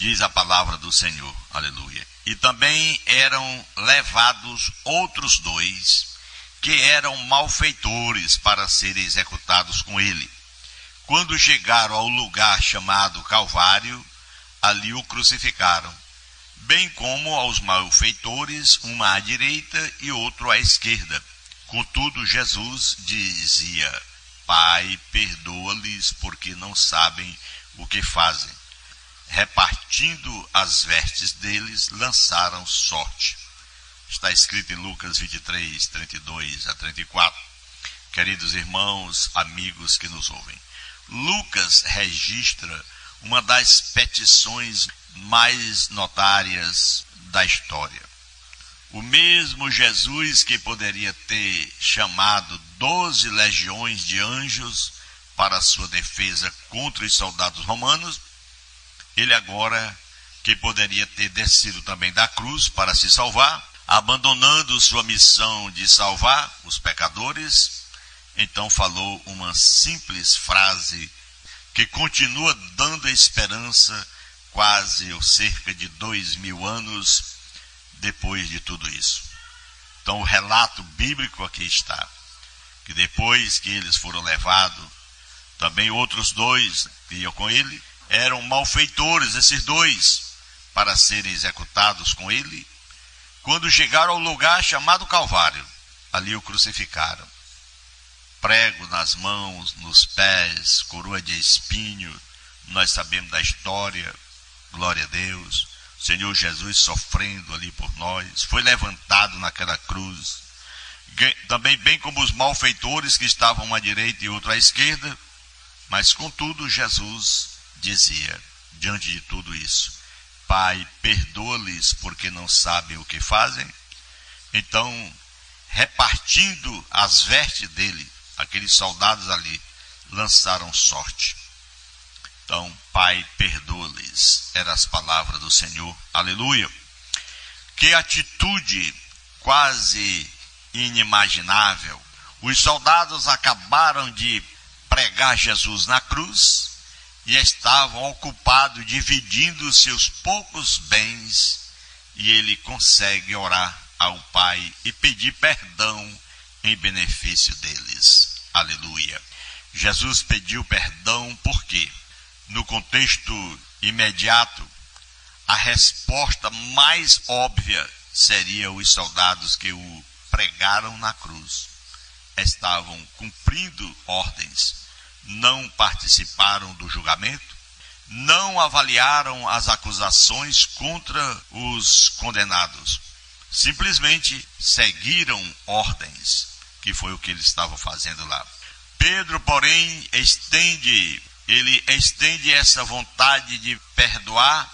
diz a palavra do Senhor, aleluia. E também eram levados outros 2, que eram malfeitores, para serem executados com ele. Quando chegaram ao lugar chamado Calvário, ali o crucificaram, bem como aos malfeitores, uma à direita e outro à esquerda. Contudo, Jesus dizia: Pai, perdoa-lhes, porque não sabem o que fazem. Repartindo as vestes deles, lançaram sorte. Está escrito em Lucas 23, 32 a 34. Queridos irmãos, amigos que nos ouvem, Lucas registra uma das petições mais notárias da história. O mesmo Jesus que poderia ter chamado 12 legiões de anjos para sua defesa contra os soldados romanos, ele agora, que poderia ter descido também da cruz para se salvar, abandonando sua missão de salvar os pecadores, então falou uma simples frase que continua dando esperança quase ou cerca de 2000 anos depois de tudo isso. Então o relato bíblico aqui está, que depois que eles foram levados, também outros 2 que iam com ele, eram malfeitores, esses 2, para serem executados com ele. Quando chegaram ao lugar chamado Calvário, ali o crucificaram. Prego nas mãos, nos pés, coroa de espinho, nós sabemos da história, glória a Deus. O Senhor Jesus sofrendo ali por nós, foi levantado naquela cruz, também bem como os malfeitores que estavam à direita e outro à esquerda, mas contudo Jesus dizia, diante de tudo isso: Pai, perdoa-lhes, porque não sabem o que fazem. Então, repartindo as vestes dele, aqueles soldados ali lançaram sorte. Então, Pai, perdoa-lhes, eram as palavras do Senhor, aleluia. Que atitude quase inimaginável. Os soldados acabaram de pregar Jesus na cruz e estavam ocupados dividindo seus poucos bens, e ele consegue orar ao Pai e pedir perdão em benefício deles, aleluia. Jesus pediu perdão porque, no contexto imediato, a resposta mais óbvia seria os soldados que o pregaram na cruz. Estavam cumprindo ordens, não participaram do julgamento, não avaliaram as acusações contra os condenados, simplesmente seguiram ordens, que foi o que eles estavam fazendo lá. Pedro, porém, estende essa vontade de perdoar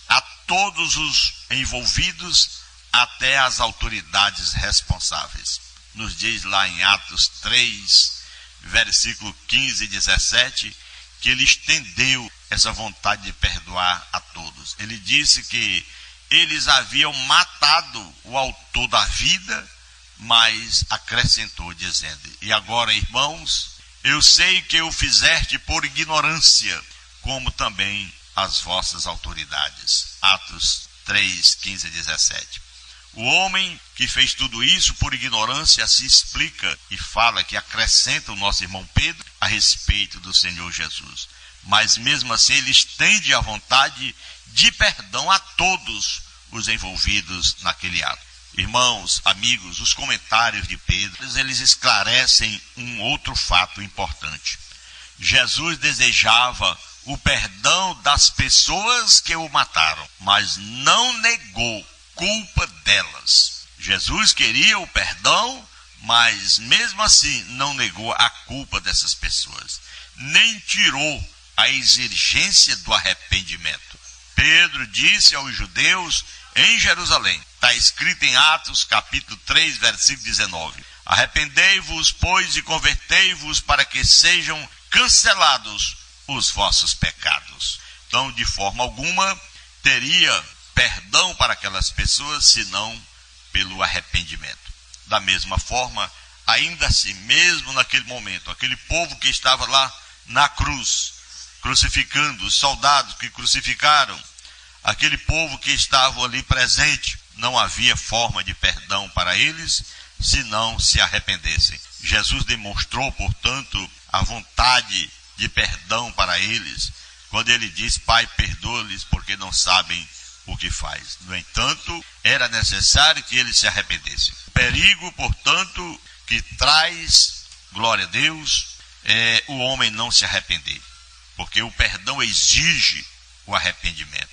a todos os envolvidos, até as autoridades responsáveis. Nos diz lá em Atos 3, versículo 15 e 17, que ele estendeu essa vontade de perdoar a todos. Ele disse que eles haviam matado o autor da vida, mas acrescentou dizendo: E agora, irmãos, eu sei que o fizeste por ignorância, como também as vossas autoridades. Atos 3, 15 e 17. O homem que fez tudo isso por ignorância se explica e fala que acrescenta o nosso irmão Pedro a respeito do Senhor Jesus. Mas mesmo assim ele estende a vontade de perdão a todos os envolvidos naquele ato. Irmãos, amigos, os comentários de Pedro, eles esclarecem um outro fato importante. Jesus desejava o perdão das pessoas que o mataram, mas não negou culpa delas. Jesus queria o perdão, mas mesmo assim não negou a culpa dessas pessoas, nem tirou a exigência do arrependimento. Pedro disse aos judeus em Jerusalém, está escrito em Atos capítulo 3, versículo 19: Arrependei-vos, pois, e convertei-vos, para que sejam cancelados os vossos pecados. Então, de forma alguma, teria perdão para aquelas pessoas, senão pelo arrependimento. Da mesma forma, ainda assim, mesmo naquele momento, aquele povo que estava lá na cruz, crucificando, os soldados que crucificaram, Aquele povo que estava ali presente, não havia forma de perdão para eles, se não se arrependessem. Jesus demonstrou, portanto, a vontade de perdão para eles, quando ele diz: Pai, perdoa-lhes porque não sabem o que faz. No entanto, era necessário que eles se arrependessem. O perigo, portanto, que traz, glória a Deus, é o homem não se arrepender, porque o perdão exige o arrependimento.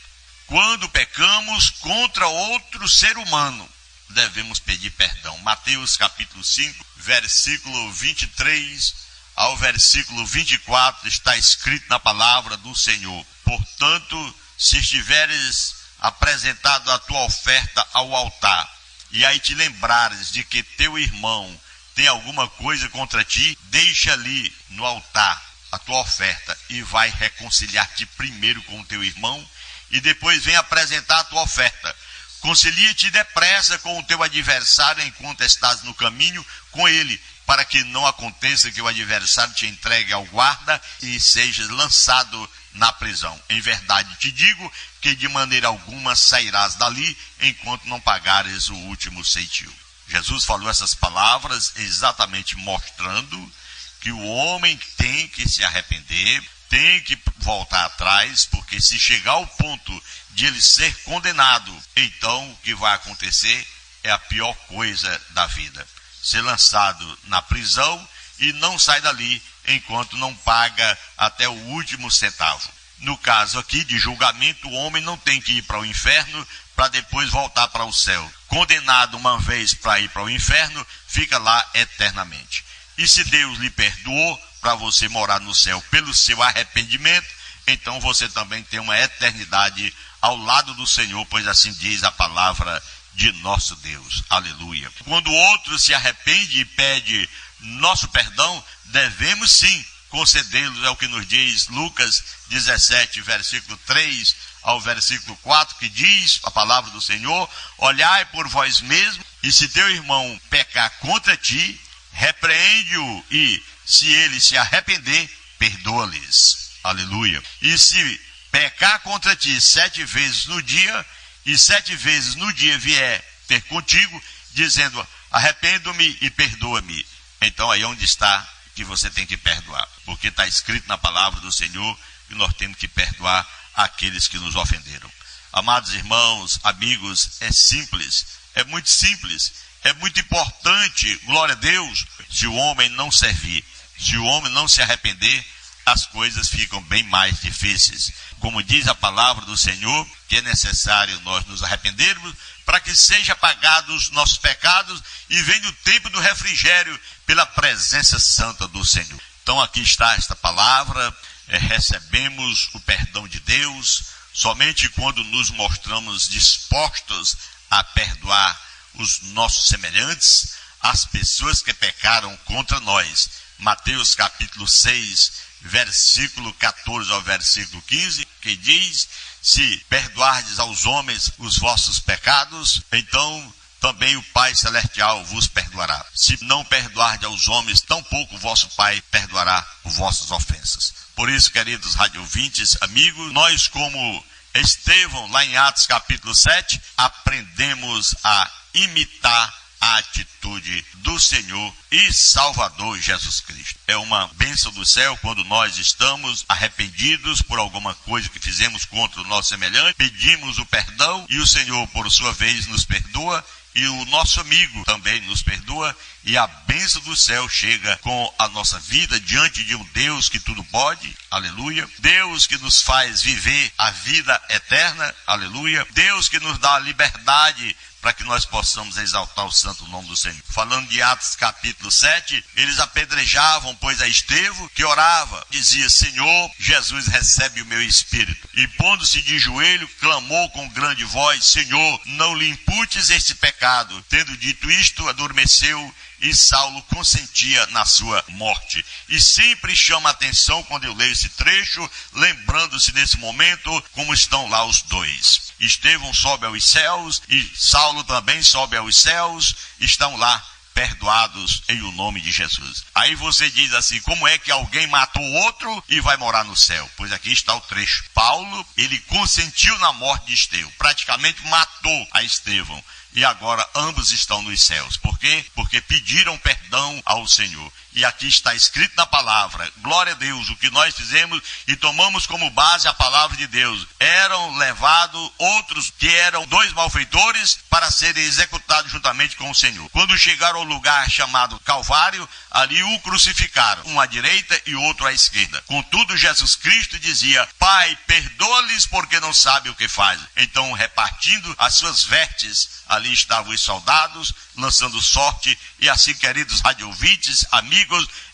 Quando pecamos contra outro ser humano, devemos pedir perdão. Mateus capítulo 5, versículo 23 ao versículo 24, está escrito na palavra do Senhor: portanto, se estiveres apresentado a tua oferta ao altar, e aí te lembrares de que teu irmão tem alguma coisa contra ti, deixa ali no altar a tua oferta e vai reconciliar-te primeiro com o teu irmão, e depois vem apresentar a tua oferta. Concilia-te depressa com o teu adversário enquanto estás no caminho com ele, para que não aconteça que o adversário te entregue ao guarda e sejas lançado na prisão. Em verdade te digo que de maneira alguma sairás dali enquanto não pagares o último ceitil. Jesus falou essas palavras exatamente mostrando que o homem tem que se arrepender, tem que voltar atrás, porque se chegar ao ponto de ele ser condenado, então o que vai acontecer é a pior coisa da vida: ser lançado na prisão e não sai dali enquanto não paga até o último centavo. No caso aqui de julgamento, o homem não tem que ir para o inferno para depois voltar para o céu. Condenado uma vez para ir para o inferno, fica lá eternamente. E se Deus lhe perdoou para você morar no céu pelo seu arrependimento, então você também tem uma eternidade ao lado do Senhor, pois assim diz a palavra de nosso Deus. Aleluia. Quando o outro se arrepende e pede nosso perdão, devemos sim concedê-los, é o que nos diz Lucas 17, versículo 3 ao versículo 4, que diz a palavra do Senhor: olhai por vós mesmos, e se teu irmão pecar contra ti, repreende-o, e se ele se arrepender, perdoa-lhes. Aleluia. E se pecar contra ti 7 vezes no dia, e 7 vezes no dia vier ter contigo, dizendo: arrependo-me e perdoa-me, então aí onde está que você tem que perdoar, porque está escrito na palavra do Senhor que nós temos que perdoar aqueles que nos ofenderam. Amados irmãos, amigos, é simples, é muito simples, é muito importante, glória a Deus. Se o homem não servir, se o homem não se arrepender, as coisas ficam bem mais difíceis. Como diz a palavra do Senhor, que é necessário nós nos arrependermos para que sejam apagados nossos pecados e venha o tempo do refrigério pela presença santa do Senhor. Então aqui está esta palavra, recebemos o perdão de Deus somente quando nos mostramos dispostos a perdoar os nossos semelhantes, as pessoas que pecaram contra nós. Mateus capítulo 6, versículo 14 ao versículo 15, que diz: se perdoardes aos homens os vossos pecados, então também o Pai Celestial vos perdoará. Se não perdoardes aos homens, tampouco o vosso Pai perdoará as vossas ofensas. Por isso, queridos radiovintes, amigos, nós, como Estevão, lá em Atos capítulo 7, aprendemos a imitar a atitude do Senhor e Salvador Jesus Cristo. É uma bênção do céu quando nós estamos arrependidos por alguma coisa que fizemos contra o nosso semelhante, pedimos o perdão e o Senhor, por sua vez, nos perdoa, e o nosso amigo também nos perdoa, e a bênção do céu chega com a nossa vida diante de um Deus que tudo pode, aleluia. Deus que nos faz viver a vida eterna, aleluia. Deus que nos dá a liberdade para que nós possamos exaltar o santo nome do Senhor. Falando de Atos capítulo 7, eles apedrejavam, pois, a Estevão, que orava, dizia: Senhor, Jesus, recebe o meu espírito. E pondo-se de joelho, clamou com grande voz: Senhor, não lhe imputes este pecado. Tendo dito isto, adormeceu, e Saulo consentia na sua morte. E sempre chama a atenção quando eu leio esse trecho, lembrando-se nesse momento como estão lá os dois. Estevão sobe aos céus e Saulo também sobe aos céus, estão lá perdoados em o nome de Jesus. Aí você diz assim, como é que alguém matou outro e vai morar no céu? Pois aqui está o trecho. Paulo, ele consentiu na morte de Estevão, praticamente matou a Estevão. E agora ambos estão nos céus. Por quê? Porque pediram perdão ao Senhor. E aqui está escrito na palavra, glória a Deus, o que nós fizemos e tomamos como base a palavra de Deus. Eram levados outros que eram 2 malfeitores para serem executados juntamente com o Senhor. Quando chegaram ao lugar chamado Calvário, ali o crucificaram, um à direita e outro à esquerda. Contudo, Jesus Cristo dizia, Pai, perdoa-lhes porque não sabem o que fazem. Então, repartindo as suas vestes, ali estavam os soldados, lançando sorte, e assim, queridos radiovintes, amigos,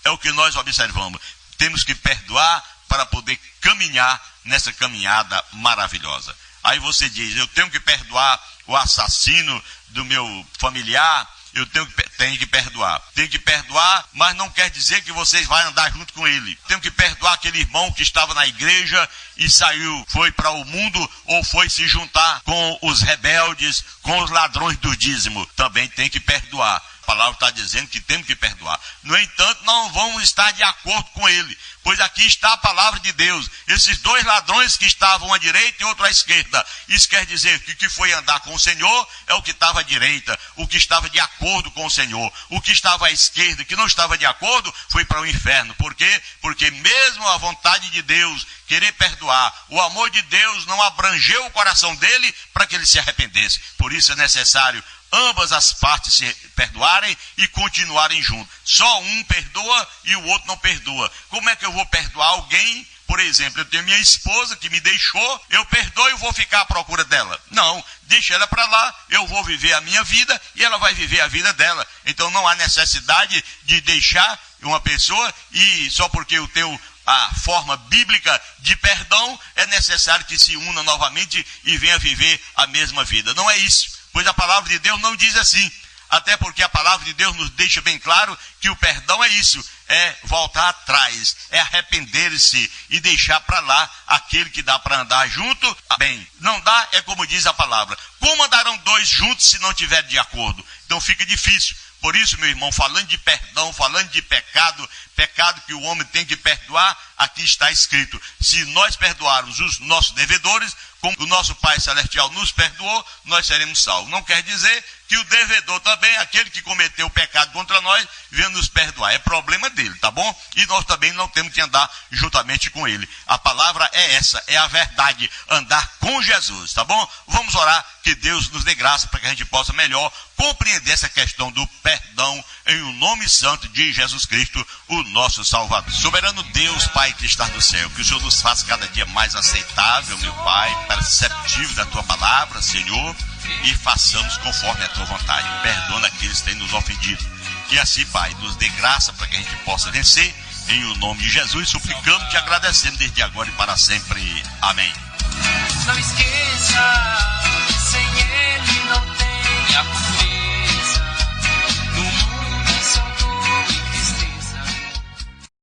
é o que nós observamos. Temos que perdoar para poder caminhar nessa caminhada maravilhosa. Aí você diz, eu tenho que perdoar o assassino do meu familiar, eu tenho que perdoar. Tenho que perdoar, mas não quer dizer que vocês vão andar junto com ele. Tenho que perdoar aquele irmão que estava na igreja e saiu, foi para o mundo ou foi se juntar com os rebeldes, com os ladrões do dízimo. Também tem que perdoar. A palavra está dizendo que temos que perdoar. No entanto, não vamos estar de acordo com ele, pois aqui está a palavra de Deus. Esses 2 ladrões que estavam à direita e outro à esquerda. Isso quer dizer que o que foi andar com o Senhor é o que estava à direita, o que estava de acordo com o Senhor. O que estava à esquerda, que não estava de acordo, foi para o inferno. Por quê? Porque mesmo a vontade de Deus, querer perdoar, o amor de Deus não abrangeu o coração dele para que ele se arrependesse. Por isso é necessário ambas as partes se perdoarem e continuarem juntos. Só um perdoa e o outro não perdoa. Como é que eu vou perdoar alguém? Por exemplo, eu tenho minha esposa que me deixou, eu perdoo e vou ficar à procura dela. Não, deixa ela para lá, eu vou viver a minha vida e ela vai viver a vida dela. Então não há necessidade de deixar uma pessoa e só porque eu tenho a forma bíblica de perdão, é necessário que se una novamente e venha viver a mesma vida. Não é isso. Pois a palavra de Deus não diz assim, até porque a palavra de Deus nos deixa bem claro que o perdão é isso, é voltar atrás, é arrepender-se e deixar para lá aquele que dá para andar junto. Bem, não dá, é como diz a palavra, como andarão 2 juntos se não estiverem de acordo? Então fica difícil. Por isso, meu irmão, falando de perdão, falando de pecado, pecado que o homem tem que perdoar, aqui está escrito, se nós perdoarmos os nossos devedores, como o nosso Pai Celestial nos perdoou, nós seremos salvos. Não quer dizer que o devedor também, aquele que cometeu o pecado contra nós, venha nos perdoar. É problema dele, tá bom? E nós também não temos que andar juntamente com ele. A palavra é essa, é a verdade, andar com Jesus, tá bom? Vamos orar, que Deus nos dê graça para que a gente possa melhor compreender essa questão do perdão em o nome santo de Jesus Cristo, o nosso Salvador. Soberano Deus, Pai que está no céu, que o Senhor nos faça cada dia mais aceitável, meu Pai, perceptível da Tua palavra, Senhor, e façamos conforme a Tua vontade. Perdoa aqueles que têm nos ofendido. E assim, Pai, nos dê graça para que a gente possa vencer, em o nome de Jesus, suplicamos e agradecemos desde agora e para sempre. Amém.